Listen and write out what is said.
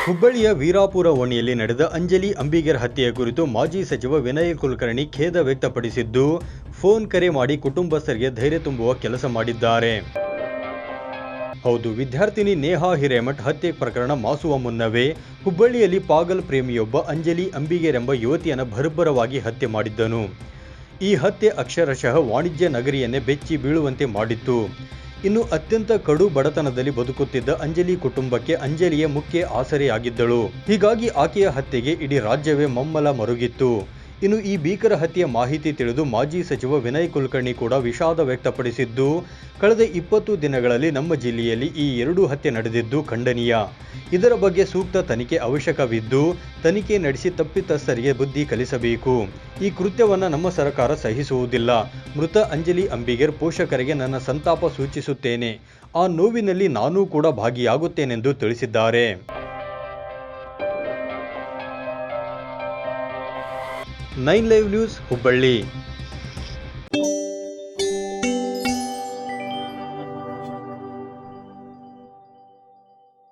ಹುಬ್ಬಳ್ಳಿಯ ವೀರಾಪುರ ಓಣಿಯಲ್ಲಿ ನಡೆದ ಅಂಜಲಿ ಅಂಬಿಗರ್ ಹತ್ಯೆಯ ಕುರಿತು ಮಾಜಿ ಸಚಿವ ವಿನಯ್ ಕುಲಕರ್ಣಿ ಖೇದ ವ್ಯಕ್ತಪಡಿಸಿದ್ದು, ಫೋನ್ ಕರೆ ಮಾಡಿ ಕುಟುಂಬಸ್ಥರಿಗೆ ಧೈರ್ಯ ತುಂಬುವ ಕೆಲಸ ಮಾಡಿದ್ದಾರೆ. ಹೌದು, ವಿದ್ಯಾರ್ಥಿನಿ ನೇಹಾ ಹಿರೇಮಠ್ ಹತ್ಯೆ ಪ್ರಕರಣ ಮಾಸುವ ಮುನ್ನವೇ ಹುಬ್ಬಳ್ಳಿಯಲ್ಲಿ ಪಾಗಲ್ ಪ್ರೇಮಿಯೊಬ್ಬ ಅಂಜಲಿ ಅಂಬಿಗರ್ ಎಂಬ ಯುವತಿಯನ್ನು ಭರ್ಬರವಾಗಿ ಹತ್ಯೆ ಮಾಡಿದ್ದನು. ಈ ಹತ್ಯೆ ಅಕ್ಷರಶಃ ವಾಣಿಜ್ಯ ನಗರಿಯನ್ನೇ ಬೆಚ್ಚಿ ಬೀಳುವಂತೆ ಮಾಡಿತ್ತು. ಇನ್ನು ಅತ್ಯಂತ ಕಡು ಬಡತನದಲ್ಲಿ ಬದುಕುತ್ತಿದ್ದ ಅಂಜಲಿ ಕುಟುಂಬಕ್ಕೆ ಅಂಜಲಿಯೇ ಮುಖ್ಯ ಆಸರೆಯಾಗಿದ್ದಳು. ಹೀಗಾಗಿ ಆಕೆಯ ಹತ್ಯೆಗೆ ಇಡೀ ರಾಜ್ಯವೇ ಮಮ್ಮಲ ಮರುಗಿತ್ತು. ಇನ್ನು ಈ ಭೀಕರ ಹತ್ಯೆಯ ಮಾಹಿತಿ ತಿಳಿದು ಮಾಜಿ ಸಚಿವ ವಿನಯ್ ಕುಲಕರ್ಣಿ ಕೂಡ ವಿಷಾದ ವ್ಯಕ್ತಪಡಿಸಿದ್ದು, ಕಳೆದ 20 ದಿನಗಳಲ್ಲಿ ನಮ್ಮ ಜಿಲ್ಲೆಯಲ್ಲಿ ಈ 2 ಹತ್ಯೆ ನಡೆದಿದ್ದು ಖಂಡನೀಯ. ಇದರ ಬಗ್ಗೆ ಸೂಕ್ತ ತನಿಖೆ ಅವಶ್ಯಕವಿದ್ದು, ತನಿಖೆ ನಡೆಸಿ ತಪ್ಪಿತಸ್ಥರಿಗೆ ಬುದ್ಧಿ ಕಲಿಸಬೇಕು. ಈ ಕೃತ್ಯವನ್ನು ನಮ್ಮ ಸರ್ಕಾರ ಸಹಿಸುವುದಿಲ್ಲ. ಮೃತ ಅಂಜಲಿ ಅಂಬಿಗರ್ ಪೋಷಕರಿಗೆ ನನ್ನ ಸಂತಾಪ ಸೂಚಿಸುತ್ತೇನೆ. ಆ ನೋವಿನಲ್ಲಿ ನಾನೂ ಕೂಡ ಭಾಗಿಯಾಗುತ್ತೇನೆಂದು ತಿಳಿಸಿದ್ದಾರೆ. 9 ಲೈವ್ ನ್ಯೂಸ್ ಹುಬ್ಬಳ್ಳಿ.